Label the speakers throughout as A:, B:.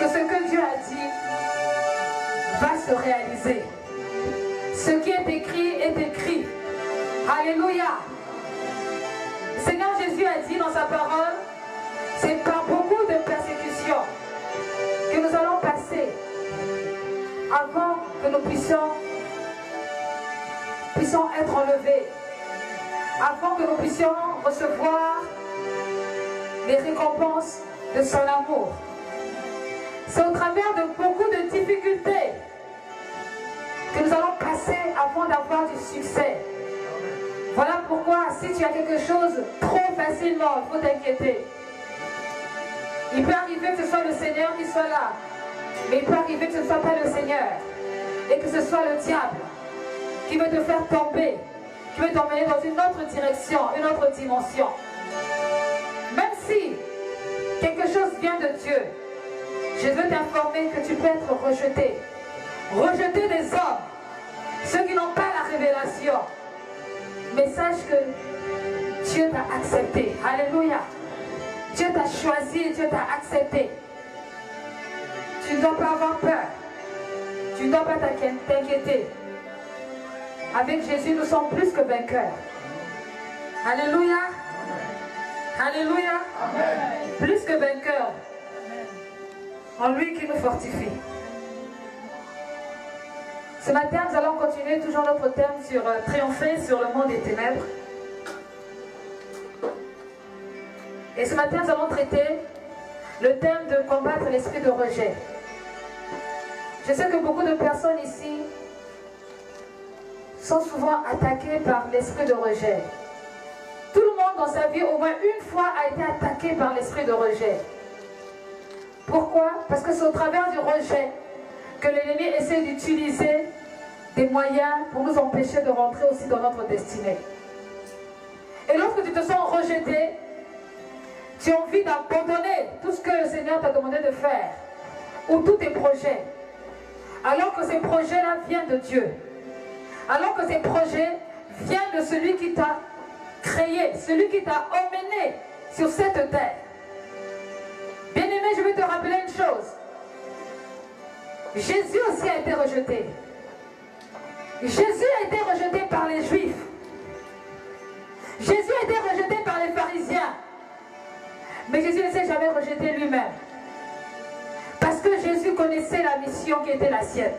A: que ce que Dieu a dit va se réaliser. Ce qui est écrit est écrit. Alléluia. Seigneur Jésus a dit dans sa parole, c'est par beaucoup de persécutions que nous allons passer avant que nous puissions être enlevés, avant que nous puissions recevoir les récompenses de son amour. C'est au travers de beaucoup de difficultés que nous allons passer avant d'avoir du succès. Voilà pourquoi si tu as quelque chose trop facilement, il faut t'inquiéter. Il peut arriver que ce soit le Seigneur qui soit là, mais il peut arriver que ce ne soit pas le Seigneur et que ce soit le diable qui veut te faire tomber, qui veut t'emmener dans une autre direction, une autre dimension. Même si quelque chose vient de Dieu, je veux t'informer que tu peux être rejeté. Rejeté des hommes, ceux qui n'ont pas la révélation. Mais sache que Dieu t'a accepté. Alléluia. Dieu t'a choisi et Dieu t'a accepté. Tu ne dois pas avoir peur. Tu ne dois pas t'inquiéter. Avec Jésus, nous sommes plus que vainqueurs. Alléluia. Alléluia. Amen. Plus que vainqueurs. En lui qui nous fortifie. Ce matin, nous allons continuer toujours notre thème sur triompher sur le monde des ténèbres. Et ce matin, nous allons traiter le thème de combattre l'esprit de rejet. Je sais que beaucoup de personnes ici sont souvent attaquées par l'esprit de rejet. Tout le monde dans sa vie, au moins une fois, a été attaqué par l'esprit de rejet. Pourquoi? Parce que c'est au travers du rejet que l'ennemi essaie d'utiliser des moyens pour nous empêcher de rentrer aussi dans notre destinée. Et lorsque tu te sens rejeté, tu as envie d'abandonner tout ce que le Seigneur t'a demandé de faire, ou tous tes projets, alors que ces projets-là viennent de Dieu, alors que ces projets viennent de celui qui t'a créé, celui qui t'a emmené sur cette terre. Bien-aimé, je vais te rappeler une chose. Jésus aussi a été rejeté. Jésus a été rejeté par les Juifs. Jésus a été rejeté par les pharisiens. Mais Jésus ne s'est jamais rejeté lui-même. Parce que Jésus connaissait la mission qui était la sienne.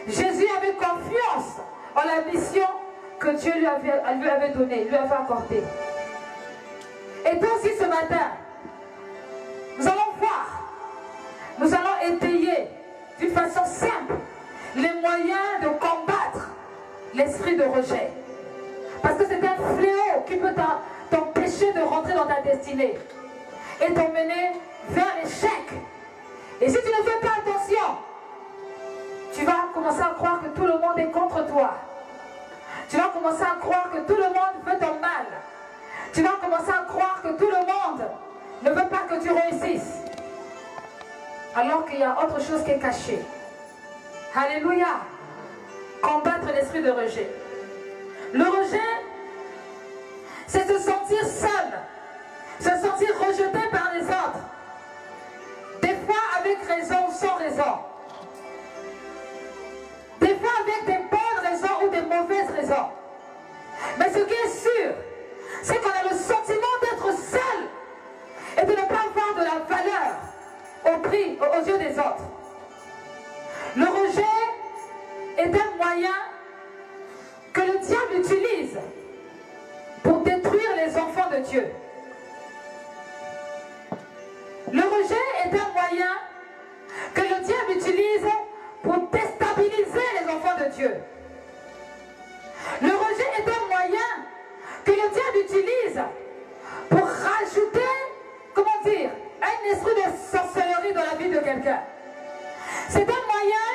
A: Jésus avait confiance en la mission que Dieu lui avait donnée, lui avait accordée. Et toi aussi ce matin, nous allons voir, nous allons étayer d'une façon simple les moyens de combattre l'esprit de rejet. Parce que c'est un fléau qui peut t'empêcher de rentrer dans ta destinée et t'emmener vers l'échec. Et si tu ne fais pas attention, tu vas commencer à croire que tout le monde est contre toi. Tu vas commencer à croire que tout le monde veut ton mal. Tu vas commencer à croire que tout le monde ne veut pas que tu réussisses. Alors qu'il y a autre chose qui est cachée. Alléluia. Combattre l'esprit de rejet. Le rejet, c'est se sentir seul, se sentir rejeté par les autres. Des fois avec raison ou sans raison. Des fois avec des bonnes raisons ou des mauvaises raisons. Mais ce qui est sûr, c'est qu'on a le sentiment d'être seul et de ne pas avoir de la valeur aux yeux des autres. Le rejet est un moyen que le diable utilise pour détruire les enfants de Dieu. Le rejet est un moyen que le diable utilise pour déstabiliser les enfants de Dieu. Le rejet est un moyen que le diable utilise pour rajouter, comment dire, un esprit de sorcellerie dans la vie de quelqu'un. C'est un moyen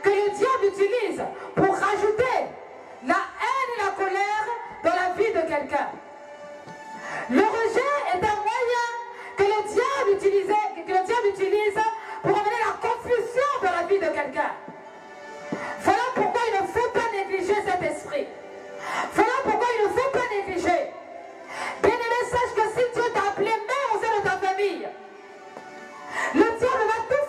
A: que le diable utilise pour rajouter la haine et la colère dans la vie de quelqu'un. Le rejet est un moyen que le diable utilise pour amener la confusion dans la vie de quelqu'un. Voilà pourquoi il ne faut pas négliger cet esprit. Voilà pourquoi il ne faut pas négliger. Bien-aimé, sache que si Dieu t'a appelé même au sein de ta famille, le diable va tout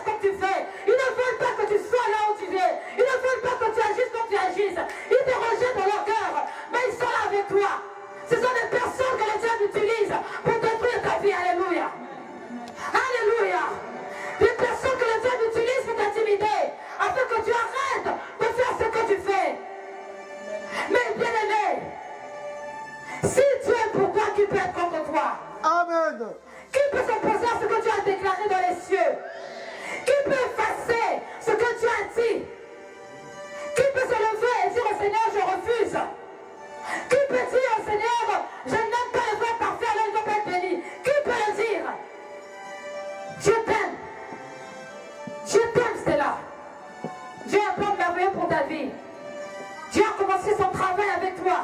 A: ce que tu fais. Ils ne veulent pas que tu sois là où tu es. Ils ne veulent pas que tu agisses comme tu agisses. Ils te rejettent dans leur cœur. Mais ils sont là avec toi. Ce sont des personnes que le diable utilise pour détruire ta vie. Alléluia. Alléluia. Des personnes que le diable utilise pour t'intimider. Afin que tu arrêtes de faire ce que tu fais. Mais bien aimé, si Dieu est pour toi, qui peut être contre toi?
B: Amen.
A: Qui peut s'opposer à ce que tu as déclaré dans les cieux? Qui peut effacer ce que tu as dit? Qui peut se lever et dire au Seigneur, je refuse? Qui peut dire au Seigneur, je n'aime pas le vrai parfait, alors il ne peut pas être béni? Qui peut le dire? Dieu t'aime. Dieu t'aime, Stella. Dieu a un plan merveilleux pour ta vie. Dieu a commencé son travail avec toi.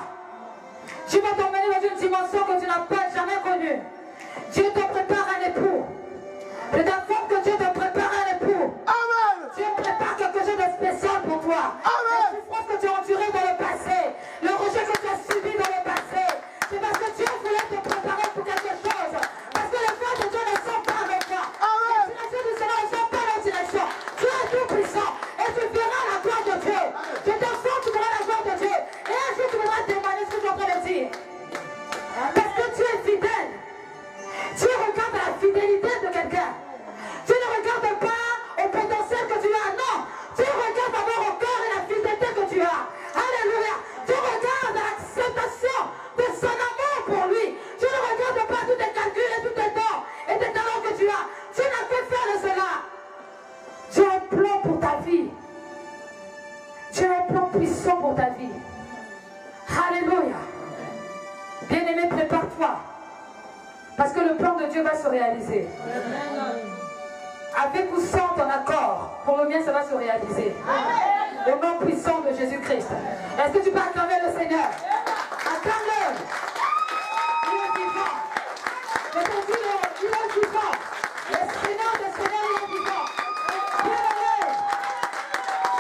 A: Dieu va t'emmener dans une dimension que tu n'as pas jamais connue. Dieu te prépare un époux. Je t'informe que Dieu te prépare un époux.
B: Amen.
A: Dieu prépare quelque chose de spécial pour toi.
B: Amen.
A: La souffrance que tu as endurée dans le passé, le rejet que tu as subi dans le passé, c'est parce que Dieu voulait te préparer pour quelque chose. Parce que les voix de Dieu ne sont pas avec toi.
B: Amen.
A: Les directions du Seigneur ne sont pas dans la direction. Dieu est tout puissant et tu verras la gloire de Dieu. Je t'informe, tu verras la gloire de Dieu. Et un jour tu voudras témoigner ce que je suis en train de dire. Parce que Dieu est fidèle. Dieu regarde la fidélité de quelqu'un. Dieu ne regarde pas au potentiel que tu as, non. Dieu regarde d'abord au cœur et la fidélité que tu as. Alléluia. Dieu regarde l'acceptation de son amour pour lui. Dieu ne regarde pas tous tes calculs et tous tes dons et tes talents que tu as. Dieu n'a que faire de cela. Dieu a un plan pour ta vie. Dieu a un plan puissant pour ta vie. Alléluia. Bien-aimé, prépare-toi. Parce que le plan de Dieu va se réaliser. Avec ou sans ton accord, pour le mien, ça va se réaliser. Au nom puissant de Jésus-Christ. Est-ce que tu peux acclamer le Seigneur? Acclame-le. Il est vivant. Je te dis, il est vivant. Le Seigneur des Seigneurs, il est vivant. Bien-aimé,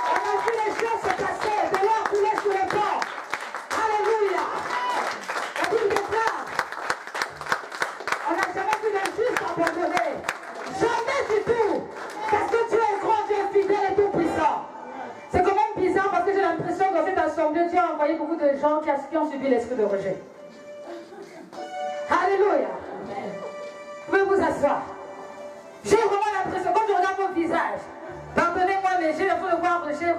A: on a vu les choses se passer, de l'eau couler sur les bords. Alléluia. La Bible déclare, on n'a jamais vu le juste abandonné. Jamais du tout. Parce que Dieu est grand, Dieu est fidèle et tout puissant. C'est quand même bizarre parce que j'ai l'impression que dans cette assemblée, Dieu a envoyé beaucoup de gens qui ont subi l'esprit de rejet. Alléluia. Vous pouvez vous asseoir. J'ai vraiment l'impression, quand je regarde mon visage, pardonnez-moi, mais j'ai l'impression de voir rejet.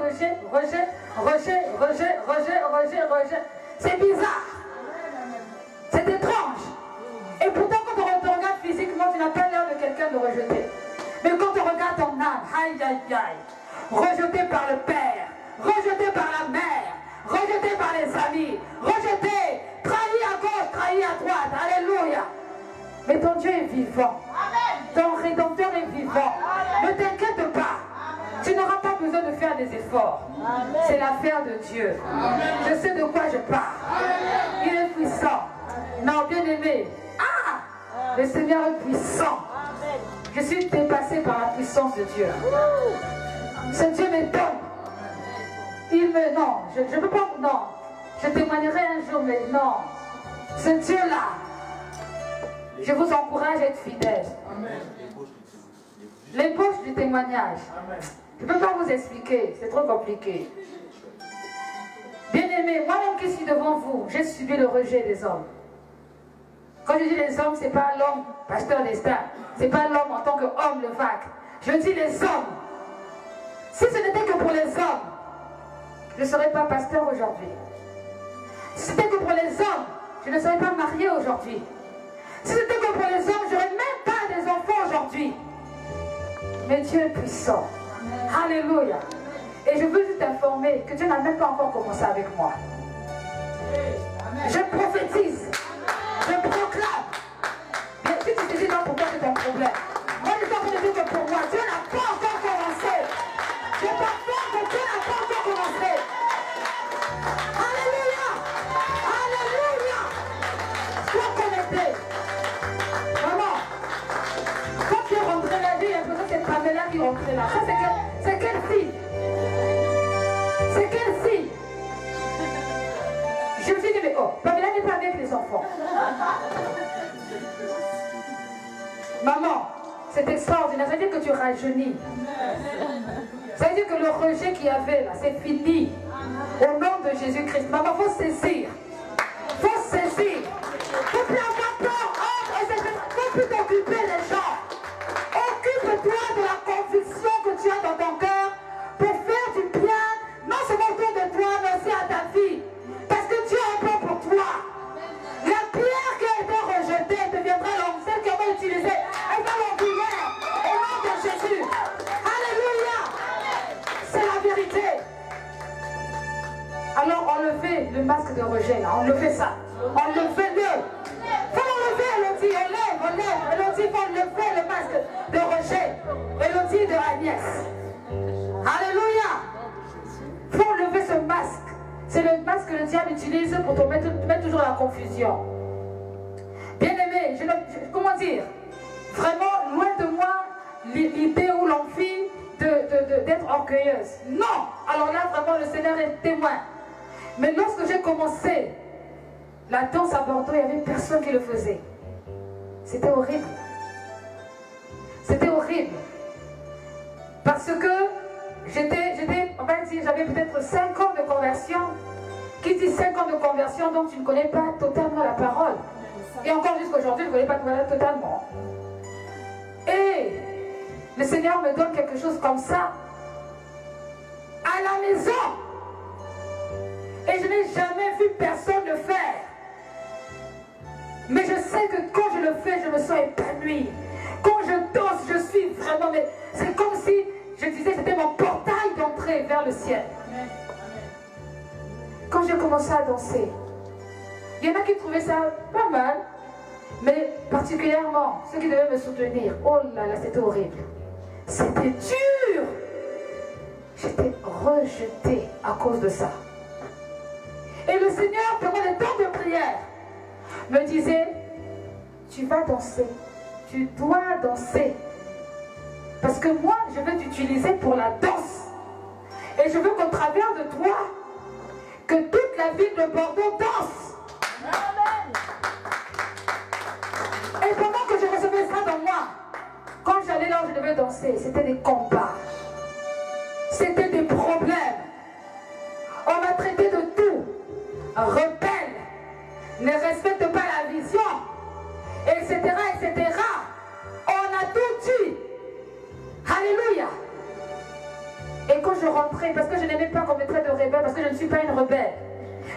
A: C'est bizarre. C'est étrange. Et pourtant, quand on te regarde physiquement, tu n'as pas l'air de quelqu'un de rejeté. Mais quand on regarde ton âme, aïe, aïe, aïe, rejeté par le père, rejeté par la mère, rejeté par les amis, rejeté, trahi à gauche, trahi à droite, alléluia. Mais ton Dieu est vivant. Ton Rédempteur est vivant. Ne t'inquiète pas. Tu n'auras pas besoin de faire des efforts. C'est l'affaire de Dieu. Je sais de quoi je parle. Il est puissant. Non, bien aimé. Ah! Le Seigneur est puissant. Je suis dépassé par la puissance de Dieu. Ce Dieu me donne. Il me... Non, je ne peux pas... Non. Je témoignerai un jour, mais non. Ce Dieu-là, je vous encourage à être fidèle. L'ébauche du témoignage. Je ne peux pas vous expliquer, c'est trop compliqué. Bien-aimé, moi-même qui suis devant vous, j'ai subi le rejet des hommes. Quand je dis les hommes, ce n'est pas l'homme, pasteur d'Estaing. Ce n'est pas l'homme en tant qu'homme le vague. Je dis les hommes. Si ce n'était que pour les hommes, je ne serais pas pasteur aujourd'hui. Si c'était que pour les hommes, je ne serais pas marié aujourd'hui. Si c'était que pour les hommes, je n'aurais même pas des enfants aujourd'hui. Mais Dieu est puissant. Alléluia. Et je veux juste t'informer que Dieu n'a même pas encore commencé avec moi. Je prophétise. Je proclame. Bien, si tu te dis non, pourquoi c'est ton problème? Moi, je suis en train de dire que pour moi, Dieu n'a pas encore commencé. Je t'informe que Dieu n'a pas encore commencé. Alléluia. Alléluia. Sois connecté. Maman, quand tu es rentré là, j'ai l'impression que c'est Pamela qui est rentrée là. Ça, c'est quelle fille? C'est quelle fille? Je me suis dit, mais oh, Pamela n'est pas avec les enfants. Maman, c'est extraordinaire. Ça veut dire que tu rajeunis. Ça veut dire que le rejet qu'il y avait là, c'est fini. Au nom de Jésus-Christ. Maman, il faut saisir. Il faut saisir. Il ne faut plus avoir peur. Il ne faut plus t'occuper des gens. Occupe-toi de la conviction que tu as dans ton cœur pour faire du bien, non seulement autour de toi, mais aussi à ta vie. Parce que Dieu a un plan pour toi. La pierre qui a été rejetée deviendra l'homme. Celle qu'on va utiliser, elle va l'envier. Au nom de Jésus. Alléluia. C'est la vérité. Alors enlevez le masque de rejet là. Enlevez ça. Enlevez-le. Il faut l'enlever, Elodie. Enlève. Elodie, il faut enlever le masque de rejet. Elodie de Agnès. Alléluia. Il faut enlever ce masque. C'est le masque que le diable utilise pour te mettre toujours dans la confusion. Bien-aimé, comment dire? Vraiment, loin de moi l'idée ou l'envie d'être orgueilleuse. Non. Alors là, vraiment, le Seigneur est témoin. Mais lorsque j'ai commencé la danse à Bordeaux, il n'y avait personne qui le faisait. C'était horrible. C'était horrible. Parce que j'avais peut-être 5 ans de conversion. Qui dit 5 ans de conversion, donc tu ne connais pas totalement la parole. Et encore jusqu'à aujourd'hui, je ne connais pas totalement. Et le Seigneur me donne quelque chose comme ça à la maison. Et je n'ai jamais vu personne le faire. Mais je sais que quand je le fais, je me sens épanouie. Quand je danse, je suis vraiment... C'est comme si, je disais, c'était mon portail d'entrée vers le ciel. Quand j'ai commencé à danser, il y en a qui trouvaient ça pas mal, mais particulièrement ceux qui devaient me soutenir. Oh là là, c'était horrible. C'était dur. J'étais rejetée à cause de ça. Et le Seigneur, pendant le temps de prière, me disait, tu vas danser, tu dois danser. Parce que moi, je vais t'utiliser pour la danse. Et je veux qu'au travers de toi, que toute la ville de Bordeaux danse. Amen. Et pendant que je recevais ça dans moi, quand j'allais là où je devais danser, c'était des combats. C'était des problèmes. On m'a traité de tout. Rebelle, ne respecte pas la vision, etc., etc. On a tout dit. Alléluia. Et quand je rentrais, parce que je n'aimais pas qu'on me traite de rebelle, parce que je ne suis pas une rebelle,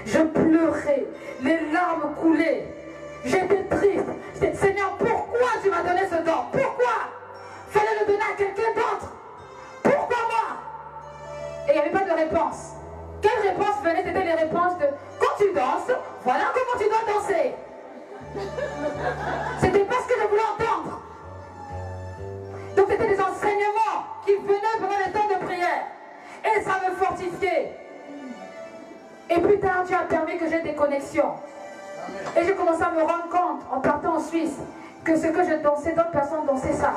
A: je pleurais, les larmes coulaient, j'étais triste. Je disais, Seigneur, pourquoi tu m'as donné ce don? Pourquoi? Fallait le donner à quelqu'un d'autre. Pourquoi moi? Et il n'y avait pas de réponse. Quelle réponse venait? C'était les réponses de quand tu danses, voilà comment tu dois danser. C'était pas ce que je voulais entendre. Donc c'était des enseignements qui venaient pendant les temps de prière. Et ça me fortifiait. Et plus tard, Dieu a permis que j'ai des connexions. Et j'ai commencé à me rendre compte, en partant en Suisse, que ce que je dansais, d'autres personnes dansaient ça.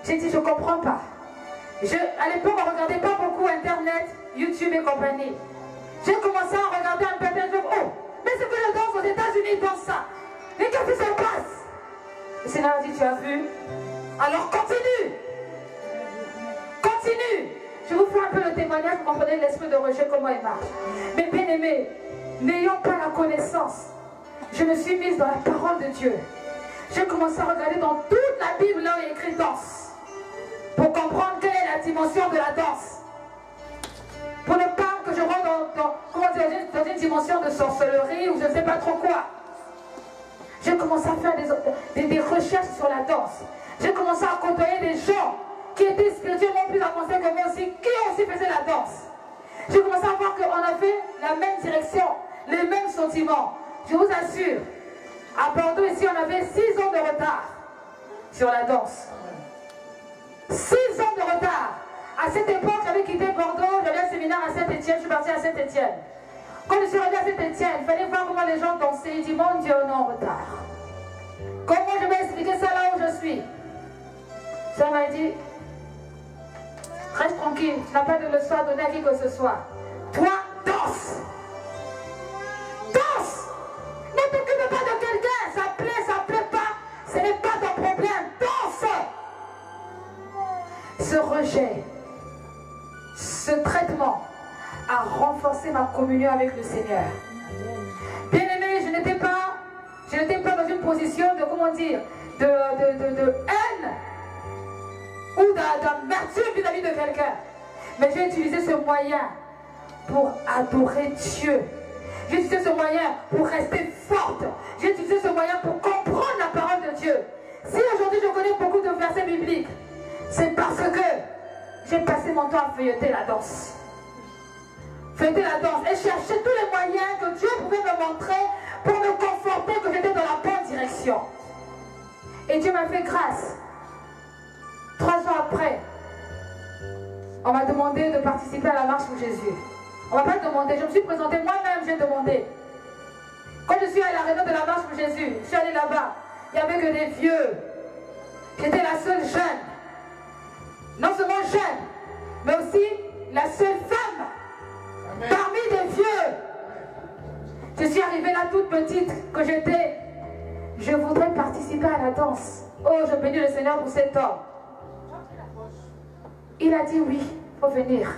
A: J'ai dit, je ne comprends pas. À l'époque, on ne regardait pas beaucoup Internet, YouTube et compagnie. J'ai commencé à regarder un peu, je dis, oh, mais ce que je danse aux États-Unis, dans ça. Mais qu'est-ce qui se passe? Le Seigneur a dit, tu as vu? Alors continue. Continue. Je vous fais un peu le témoignage, vous comprenez l'esprit de rejet, comment il marche. Mais bien aimé, n'ayant pas la connaissance, je me suis mise dans la parole de Dieu. J'ai commencé à regarder dans toute la Bible là où il y a écrit danse. Pour comprendre quelle est la dimension de la danse. Pour ne pas que je rentre dans une dimension de sorcellerie ou je ne sais pas trop quoi. J'ai commencé à faire des recherches sur la danse. J'ai commencé à côtoyer des gens qui étaient spirituellement plus avancés que moi aussi, qui aussi faisaient la danse. J'ai commencé à voir qu'on avait la même direction, les mêmes sentiments. Je vous assure, à Bordeaux ici, on avait 6 ans de retard sur la danse. 6 ans de retard. À cette époque, j'avais quitté Bordeaux, j'avais un séminaire à Saint-Étienne, je suis partie à Saint-Étienne. Quand je suis arrivée à Saint-Étienne, il fallait voir comment les gens dansaient. Il dit, mon Dieu, on est en retard. Comment je vais expliquer ça là où je suis? Ça m'a dit, reste tranquille, tu n'as pas de leçon à donner à qui que ce soit. Toi, danse. Danse. Ne t'occupe pas de quelqu'un, ça plaît pas, ce n'est pas ton problème. Danse. projet, ce traitement a renforcé ma communion avec le Seigneur. Bien-aimé, je n'étais pas dans une position de, comment dire, de haine ou d'amertume vis-à-vis de quelqu'un. Mais j'ai utilisé ce moyen pour adorer Dieu. J'ai utilisé ce moyen pour rester forte. J'ai utilisé ce moyen pour comprendre la parole de Dieu. Si aujourd'hui je connais beaucoup de versets bibliques, c'est parce que j'ai passé mon temps à feuilleter la danse. Feuilleter la danse et chercher tous les moyens que Dieu pouvait me montrer pour me conforter que j'étais dans la bonne direction. Et Dieu m'a fait grâce. 3 ans après, on m'a demandé de participer à la marche pour Jésus. On ne m'a pas demandé, je me suis présentée moi-même, j'ai demandé. Quand je suis allée à la réunion de la marche pour Jésus, je suis allée là-bas. Il n'y avait que des vieux. J'étais la seule jeune. Non seulement jeune, mais aussi la seule femme. Amen. Parmi des vieux. Je suis arrivée là toute petite que j'étais. Je voudrais participer à la danse. Oh, je bénis le Seigneur pour cet homme. Il a dit oui, il faut venir.